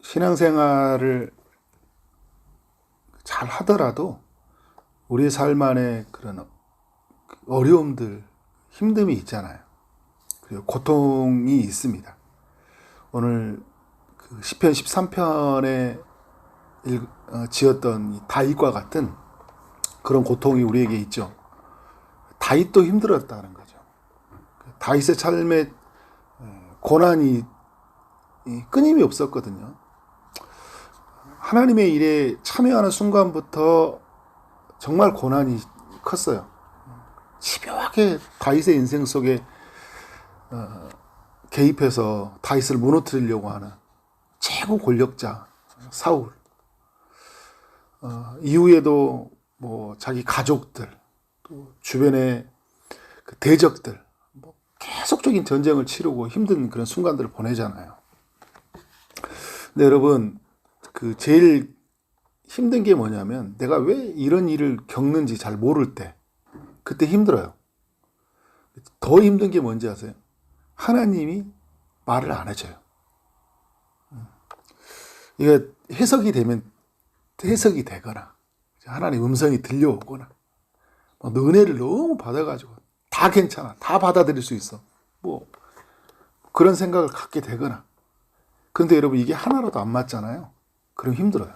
신앙생활을 잘 하더라도 우리의 삶 안에 그런 어려움들, 힘듦이 있잖아요. 그리고 고통이 있습니다. 오늘 그 시편 13편에 지었던 이 다윗과 같은 그런 고통이 우리에게 있죠. 다윗도 힘들었다는 거죠. 다윗의 삶에 고난이 끊임이 없었거든요. 하나님의 일에 참여하는 순간부터 정말 고난이 컸어요. 집요하게 다윗의 인생 속에 개입해서 다윗을 무너뜨리려고 하는 최고 권력자 사울, 이후에도 뭐 자기 가족들, 또 주변의 그 대적들, 뭐 계속적인 전쟁을 치르고 힘든 그런 순간들을 보내잖아요. 근데 여러분, 그 제일 힘든 게 뭐냐면 내가 왜 이런 일을 겪는지 잘 모를 때, 그때 힘들어요. 더 힘든 게 뭔지 아세요? 하나님이 말을 안 해줘요. 이게 해석이 되거나 하나님 음성이 들려오거나 너 은혜를 너무 받아가지고 다 괜찮아, 다 받아들일 수 있어, 뭐 그런 생각을 갖게 되거나. 그런데 여러분, 이게 하나라도 안 맞잖아요. 그럼 힘들어요.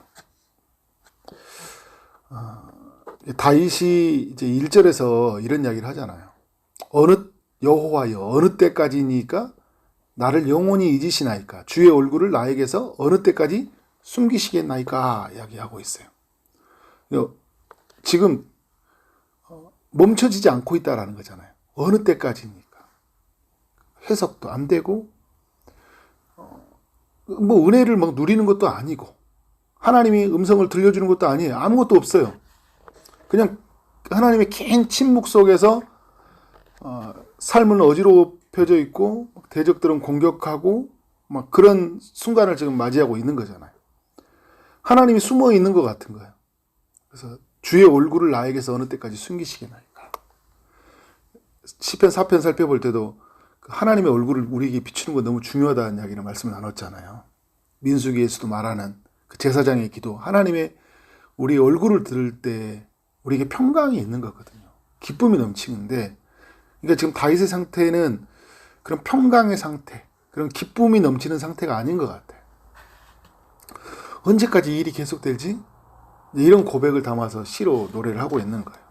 다윗이 이제 1절에서 이런 이야기를 하잖아요. 여호와여, 어느 때까지니까 나를 영원히 잊으시나이까? 주의 얼굴을 나에게서 어느 때까지 숨기시겠나이까? 이야기하고 있어요. 지금 멈춰지지 않고 있다라는 거잖아요. 어느 때까지니까. 해석도 안 되고, 뭐 은혜를 막 누리는 것도 아니고, 하나님이 음성을 들려주는 것도 아니에요. 아무것도 없어요. 그냥 하나님의 긴 침묵 속에서 삶은 어지럽혀져 있고, 대적들은 공격하고, 막 그런 순간을 지금 맞이하고 있는 거잖아요. 하나님이 숨어 있는 것 같은 거예요. 그래서 주의 얼굴을 나에게서 어느 때까지 숨기시겠나이까. 시편 4편 살펴볼 때도 하나님의 얼굴을 우리에게 비추는 거 너무 중요하다는 이야기를 말씀을 나눴잖아요. 민수기에서도 말하는 그 제사장의 기도, 하나님의 우리 얼굴을 들을 때 우리에게 평강이 있는 거거든요. 기쁨이 넘치는데, 그러니까 지금 다윗의 상태는 그런 평강의 상태, 그런 기쁨이 넘치는 상태가 아닌 것 같아요. 언제까지 이 일이 계속될지? 이런 고백을 담아서 시로 노래를 하고 있는 거예요.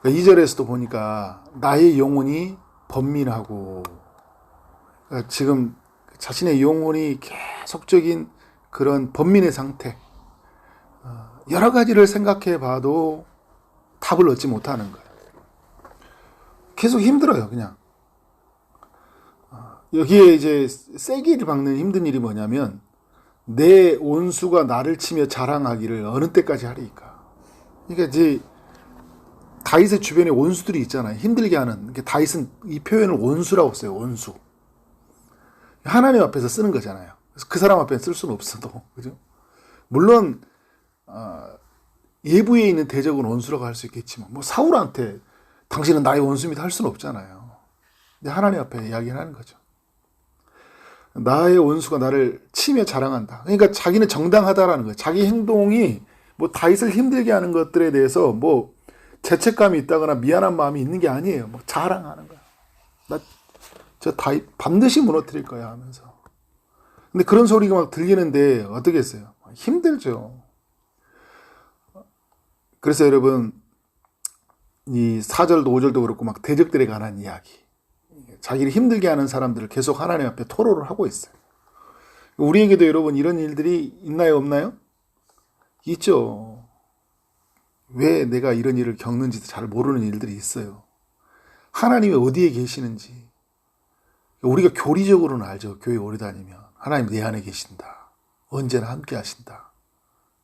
2절에서도 보니까 나의 영혼이 번민하고, 그러니까 지금 자신의 영혼이 계속적인 그런 번민의 상태, 여러 가지를 생각해 봐도 답을 얻지 못하는 거예요. 계속 힘들어요, 그냥. 여기에 이제 세기를 박는 힘든 일이 뭐냐면, 내 온수가 나를 치며 자랑하기를 어느 때까지 하리까. 그러니까 이제 다윗의 주변에 온수들이 있잖아요. 힘들게 하는. 다윗은 이 표현을 온수라고 써요. 온수. 하나님 앞에서 쓰는 거잖아요. 그래서 그 사람 앞에 쓸 수는 없어도, 그죠? 물론 예부에 있는 대적은 온수라고 할 수 있겠지만, 뭐 사울한테 당신은 나의 원수입니다 할 수는 없잖아요. 근데 하나님 앞에 이야기를 하는 거죠. 나의 원수가 나를 치며 자랑한다. 그러니까 자기는 정당하다라는 거예요. 자기 행동이 뭐 다윗을 힘들게 하는 것들에 대해서 뭐 죄책감이 있다거나 미안한 마음이 있는 게 아니에요. 뭐 자랑하는 거야. 저 다윗 반드시 무너뜨릴 거야 하면서. 근데 그런 소리가 막 들리는데 어떻게 했어요? 힘들죠. 그래서 여러분, 이 4절도 5절도 그렇고 막 대적들에 관한 이야기, 자기를 힘들게 하는 사람들을 계속 하나님 앞에 토로를 하고 있어요. 우리에게도 여러분 이런 일들이 있나요, 없나요? 있죠. 왜 내가 이런 일을 겪는지도 잘 모르는 일들이 있어요. 하나님이 어디에 계시는지 우리가 교리적으로는 알죠. 교회 오래 다니면 하나님 내 안에 계신다, 언제나 함께 하신다,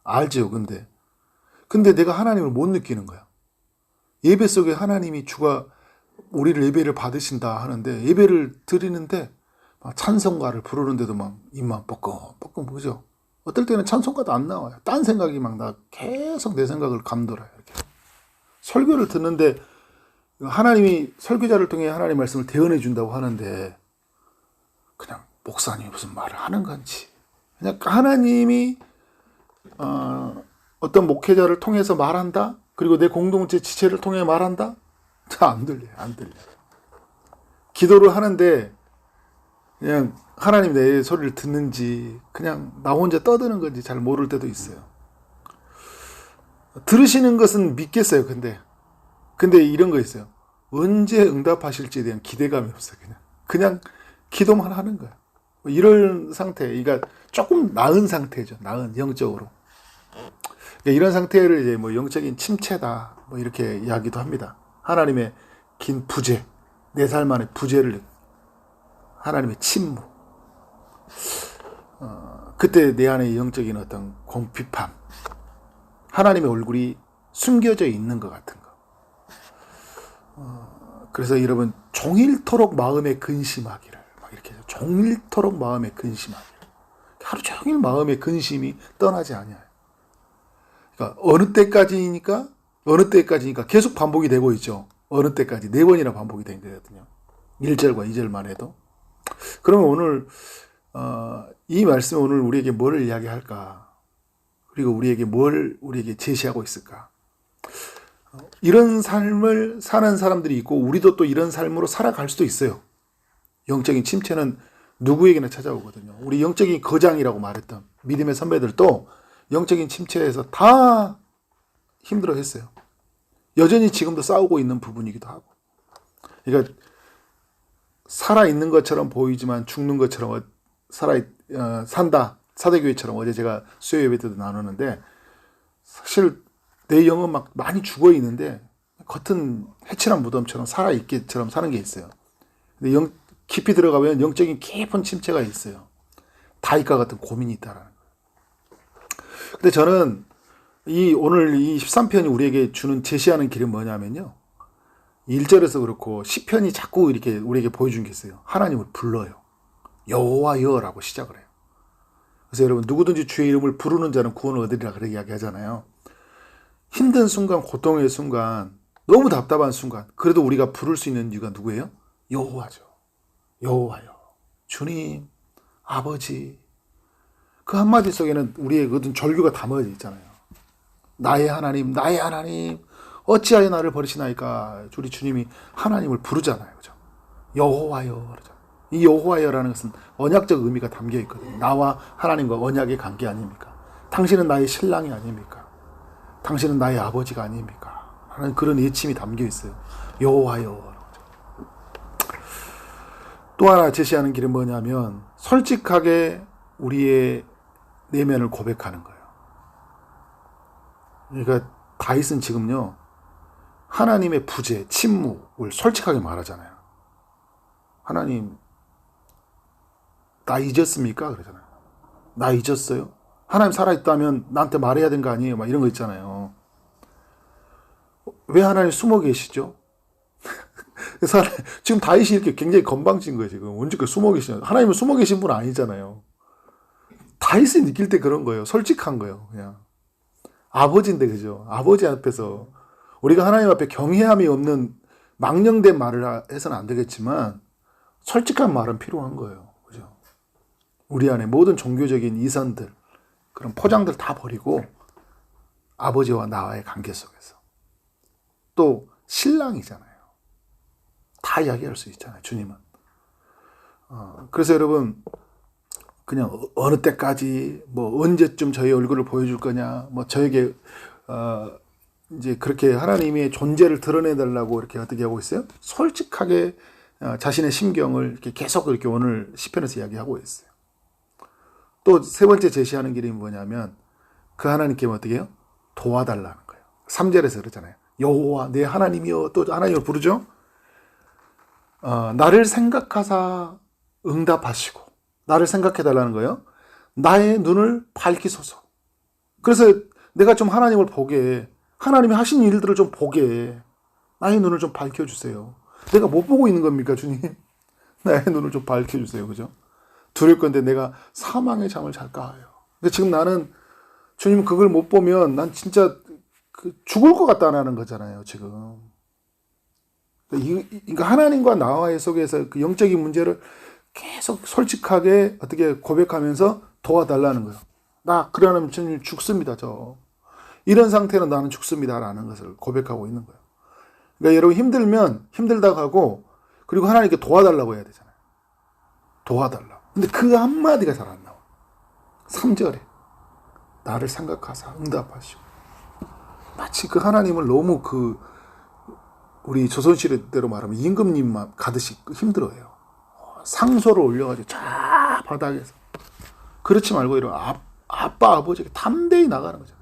알죠. 근데 내가 하나님을 못 느끼는 거야. 예배 속에 하나님이 주가 우리를 예배를 받으신다 하는데, 예배를 드리는데 막 찬송가를 부르는데도 막 입만 뻐끔뻐끔 보죠. 어떨 때는 찬송가도 안 나와요. 딴 생각이 막 나 계속 내 생각을 감돌아요. 이렇게. 설교를 듣는데 하나님이 설교자를 통해 하나님 말씀을 대언해 준다고 하는데 그냥 목사님이 무슨 말을 하는 건지. 그냥 하나님이 어떤 목회자를 통해서 말한다? 그리고 내 공동체 지체를 통해 말한다? 안 들려요. 안 들려요. 기도를 하는데 그냥 하나님 내 소리를 듣는지 그냥 나 혼자 떠드는 건지 잘 모를 때도 있어요. 들으시는 것은 믿겠어요. 근데 이런 거 있어요. 언제 응답하실지에 대한 기대감이 없어요. 그냥 기도만 하는 거예요. 이런 상태, 그러니까 조금 나은 상태죠. 나은 영적으로. 그러니까 이런 상태를 이제 뭐 영적인 침체다, 뭐 이렇게 이야기도 합니다. 하나님의 긴 부재, 내 삶 안에 부재를 하나님의 침묵. 그때 내 안에 영적인 어떤 공핍함, 하나님의 얼굴이 숨겨져 있는 것 같은 거. 그래서 여러분 종일토록 마음에 근심하기를 막 이렇게 종일토록 마음에 근심하기를 하루 종일 마음의 근심이 떠나지 아니하요. 그러니까 어느 때까지니까 계속 반복이 되고 있죠. 어느 때까지 4번이나 반복이 된 거거든요. 1절과 2절만 해도. 그러면 오늘 이 말씀이 오늘 우리에게 뭘 이야기할까? 그리고 우리에게 제시하고 있을까? 이런 삶을 사는 사람들이 있고 우리도 또 이런 삶으로 살아갈 수도 있어요. 영적인 침체는 누구에게나 찾아오거든요. 우리 영적인 거장이라고 말했던 믿음의 선배들도 영적인 침체에서 다 힘들어했어요. 여전히 지금도 싸우고 있는 부분이기도 하고. 그러니까 살아있는 것처럼 보이지만 죽는 것처럼 산다. 사대교회처럼 어제 제가 수요 예배 때도 나누는데 사실 내 영은 막 많이 죽어 있는데 겉은 해칠한 무덤처럼 살아있게처럼 사는 게 있어요. 근데 깊이 들어가면 영적인 깊은 침체가 있어요. 다윗과 같은 고민이 있다라는 거예요. 근데 저는 오늘 이 13편이 우리에게 주는 제시하는 길은 뭐냐면요. 1절에서 그렇고 10편이 자꾸 이렇게 우리에게 보여준 게 있어요. 하나님을 불러요. 여호와여라고 시작을 해요. 그래서 여러분 누구든지 주의 이름을 부르는 자는 구원을 얻으리라 그렇게 이야기하잖아요. 힘든 순간, 고통의 순간, 너무 답답한 순간, 그래도 우리가 부를 수 있는 이유가 누구예요? 여호와죠. 여호와요. 주님, 아버지. 그 한마디 속에는 우리의 모든 절규가 담아져 있잖아요. 나의 하나님, 나의 하나님, 어찌하여 나를 버리시나이까. 우리 주님이 하나님을 부르잖아요. 그죠? 여호와여. 그러죠. 이 여호와여라는 것은 언약적 의미가 담겨 있거든요. 나와 하나님과 언약의 관계 아닙니까? 당신은 나의 신랑이 아닙니까? 당신은 나의 아버지가 아닙니까? 하는 그런 외침이 담겨 있어요. 여호와여. 또 하나 제시하는 길은 뭐냐면 솔직하게 우리의 내면을 고백하는 거예요. 그러니까 다윗은 지금요. 하나님의 부재, 침묵을 솔직하게 말하잖아요. 하나님, 나 잊었습니까? 그러잖아요. 나 잊었어요? 하나님 살아있다면 나한테 말해야 되는 거 아니에요? 막 이런 거 있잖아요. 왜 하나님 숨어 계시죠? 지금 다윗이 이렇게 굉장히 건방진 거예요, 지금. 언제까지 숨어 계시냐. 하나님은 숨어 계신 분 아니잖아요. 다윗이 느낄 때 그런 거예요. 솔직한 거예요, 그냥. 아버지인데, 그죠? 아버지 앞에서. 우리가 하나님 앞에 경외함이 없는 망령된 말을 해서는 안 되겠지만, 솔직한 말은 필요한 거예요. 그죠? 우리 안에 모든 종교적인 이선들, 그런 포장들 다 버리고, 아버지와 나와의 관계 속에서. 또, 신랑이잖아요. 다 이야기할 수 있잖아요, 주님은. 그래서 여러분, 그냥 어느 때까지, 뭐, 언제쯤 저희 얼굴을 보여줄 거냐, 뭐, 저에게, 이제 그렇게 하나님의 존재를 드러내달라고 이렇게 어떻게 하고 있어요? 솔직하게 자신의 심경을 이렇게 계속 이렇게 오늘 시편에서 이야기하고 있어요. 또 세 번째 제시하는 길이 뭐냐면, 그 하나님께 어떻게 해요? 도와달라는 거예요. 3절에서 그러잖아요. 여호와, 내 하나님이여, 또 하나님을 부르죠? 나를 생각하사 응답하시고, 나를 생각해달라는 거예요. 나의 눈을 밝히소서. 그래서 내가 좀 하나님을 보게, 하나님이 하신 일들을 좀 보게, 나의 눈을 좀 밝혀주세요. 내가 못 보고 있는 겁니까, 주님? 나의 눈을 좀 밝혀주세요. 그죠? 두려울 건데 내가 사망의 잠을 잘까 해요. 근데 지금 나는, 주님 그걸 못 보면 난 진짜 죽을 것 같다는 거잖아요, 지금. 그러니까 하나님과 나와의 속에서 그 영적인 문제를 계속 솔직하게 어떻게 고백하면서 도와달라는 거예요. 나 그러면 주님 죽습니다. 이런 상태로 나는 죽습니다라는 것을 고백하고 있는 거예요. 그러니까 여러분 힘들면 힘들다고 하고 그리고 하나님께 도와달라고 해야 되잖아요. 도와달라고. 근데 그 한마디가 잘 안 나와. 3절에 나를 생각하사 응답하시고 마치 그 하나님을 너무 우리 조선시대로 말하면 임금님만 가듯이 힘들어해요. 상소를 올려가지고 쫙 바닥에서. 그렇지 말고 이런 아빠 아버지에게 담대히 나가는 거죠.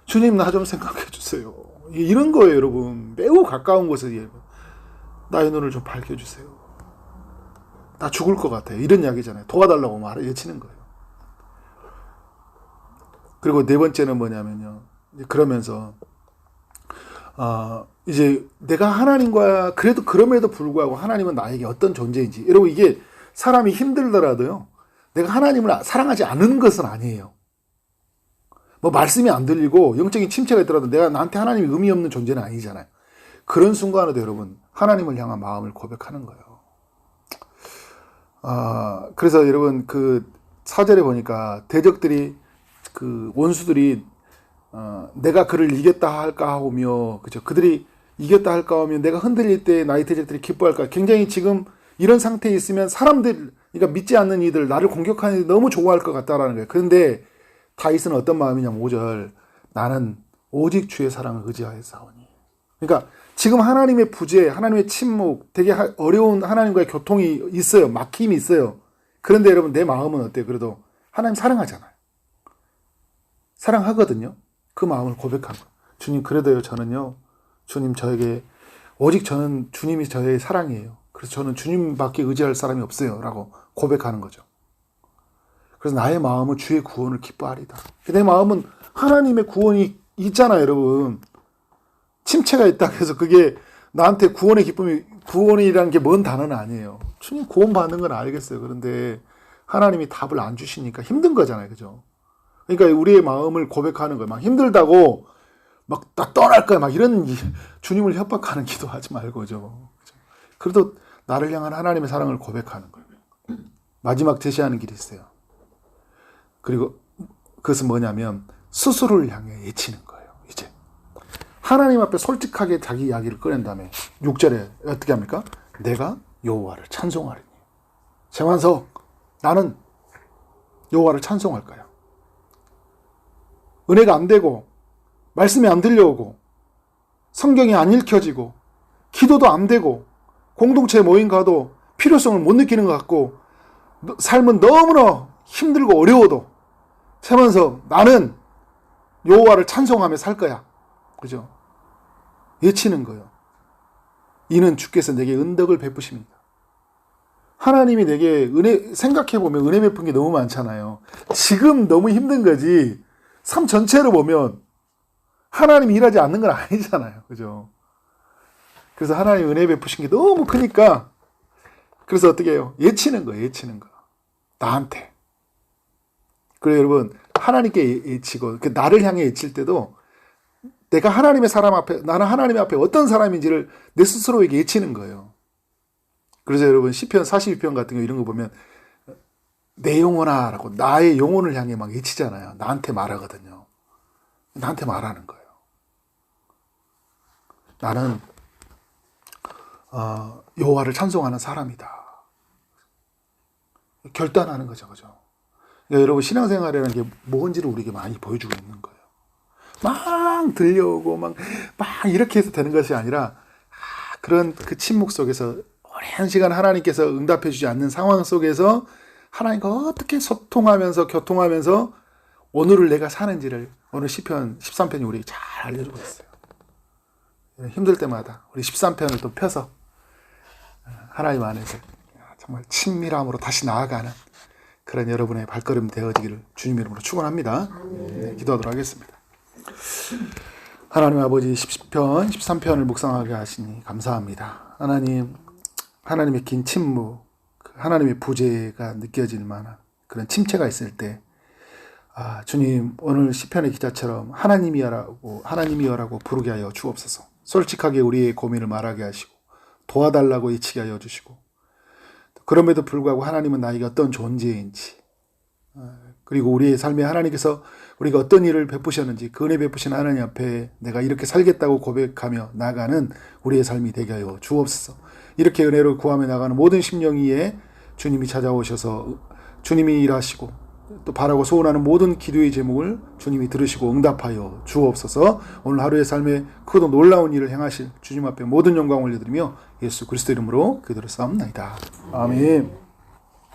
주님 나 좀 생각해 주세요. 이런 거예요 여러분. 매우 가까운 곳에 나의 눈을 좀 밝혀주세요. 나 죽을 것 같아요. 이런 이야기잖아요. 도와달라고 외치는 거예요. 그리고 네 번째는 뭐냐면요. 그러면서 이제 내가 하나님과 그래도 그럼에도 불구하고 하나님은 나에게 어떤 존재인지 여러분 이게 사람이 힘들더라도요. 내가 하나님을 사랑하지 않는 것은 아니에요. 뭐 말씀이 안 들리고 영적인 침체가 있더라도 내가 나한테 하나님이 의미 없는 존재는 아니잖아요. 그런 순간에도 여러분 하나님을 향한 마음을 고백하는 거예요. 그래서 여러분 그 4절에 보니까 대적들이 그 원수들이 내가 그를 이겼다 할까 하며 그죠? 그들이 이겼다 할까 하며 내가 흔들릴 때 나의 대적들이 기뻐할까? 굉장히 지금 이런 상태에 있으면 사람들 그러니까 믿지 않는 이들 나를 공격하는 이들 너무 좋아할 것 같다라는 거예요. 그런데 다윗은 어떤 마음이냐면 5절 나는 오직 주의 사랑을 의지하여 싸우니. 그러니까 지금 하나님의 부재, 하나님의 침묵, 되게 어려운 하나님과의 교통이 있어요. 막힘이 있어요. 그런데 여러분 내 마음은 어때요? 그래도 하나님 사랑하잖아요. 사랑하거든요. 그 마음을 고백한 거예요. 주님 그래도요 저는요. 주님 저에게 오직 저는 주님이 저의 사랑이에요. 그래서 저는 주님밖에 의지할 사람이 없어요. 라고 고백하는 거죠. 그래서 나의 마음은 주의 구원을 기뻐하리다. 내 마음은 하나님의 구원이 있잖아요, 여러분. 침체가 있다 해서 그게 나한테 구원의 기쁨이, 구원이라는 게 먼 단어는 아니에요. 주님 구원 받는 건 알겠어요. 그런데 하나님이 답을 안 주시니까 힘든 거잖아요, 그죠? 그러니까 우리의 마음을 고백하는 거예요. 막 힘들다고 막 나 떠날 거야, 막 이런 주님을 협박하는 기도하지 말고죠. 그래도 나를 향한 하나님의 사랑을 고백하는 거예요. 마지막 제시하는 길이 있어요. 그리고 그것은 뭐냐면 스스로를 향해 외치는 거예요. 이제 하나님 앞에 솔직하게 자기 이야기를 꺼낸 다음에 6절에 어떻게 합니까? 내가 여호와를 찬송하리니. 세만석 나는 여호와를 찬송할 거야. 은혜가 안 되고 말씀이 안 들려오고 성경이 안 읽혀지고 기도도 안 되고 공동체 모임 가도 필요성을 못 느끼는 것 같고 삶은 너무나 힘들고 어려워도 세면서 나는 여호와를 찬송하며 살 거야. 그죠? 외치는 거예요. 이는 주께서 내게 은덕을 베푸십니다. 하나님이 내게 생각해보면 은혜 베푼 게 너무 많잖아요. 지금 너무 힘든 거지. 삶 전체로 보면 하나님이 일하지 않는 건 아니잖아요. 그죠? 그래서 하나님 은혜 베푸신 게 너무 크니까 그래서 어떻게 해요? 외치는 거예요. 외치는 거. 나한테. 그래서 여러분 하나님께 외치고 나를 향해 외칠 때도 내가 하나님의 사람 앞에 나는 하나님 앞에 어떤 사람인지를 내 스스로에게 외치는 거예요. 그래서 여러분 시편 42편 같은 거 이런 거 보면 내 영혼아 라고 나의 영혼을 향해 막 외치잖아요. 나한테 말하거든요. 나한테 말하는 거예요. 나는 여호와를 찬송하는 사람이다. 결단하는 거죠. 그죠? 그러니까 여러분 신앙생활이라는 게 뭔지를 우리에게 많이 보여주고 있는 거예요. 막 들려오고 막 이렇게 해서 되는 것이 아니라 그런 그 침묵 속에서 오랜 시간 하나님께서 응답해 주지 않는 상황 속에서 하나님과 어떻게 소통하면서 교통하면서 오늘을 내가 사는지를 오늘 시편 13편이 우리에게 잘 알려주고 있어요. 힘들 때마다 우리 13편을 또 펴서 하나님 안에서 정말 친밀함으로 다시 나아가는 그런 여러분의 발걸음 되어지기를 주님 이름으로 축원합니다. 네, 기도하도록 하겠습니다. 하나님 아버지 10편, 13편을 묵상하게 하시니 감사합니다. 하나님, 하나님의 긴 침묵, 하나님의 부재가 느껴질 만한 그런 침체가 있을 때 주님 오늘 시편의 기자처럼 하나님이여라고 부르게 하여 주옵소서. 솔직하게 우리의 고민을 말하게 하시고 도와달라고 외치게 하여 주시고 그럼에도 불구하고 하나님은 나에게 어떤 존재인지, 그리고 우리의 삶에 하나님께서 우리가 어떤 일을 베푸셨는지 그 은혜 베푸신 하나님 앞에 내가 이렇게 살겠다고 고백하며 나가는 우리의 삶이 되게 하여 주옵소서. 이렇게 은혜를 구하며 나가는 모든 심령 위에 주님이 찾아오셔서 주님이 일하시고 또 바라고 소원하는 모든 기도의 제목을 주님이 들으시고 응답하여 주옵소서. 오늘 하루의 삶에 크고 놀라운 일을 행하실 주님 앞에 모든 영광을 올려드리며 예수 그리스도 이름으로 기도를 싸움나이다. 아멘.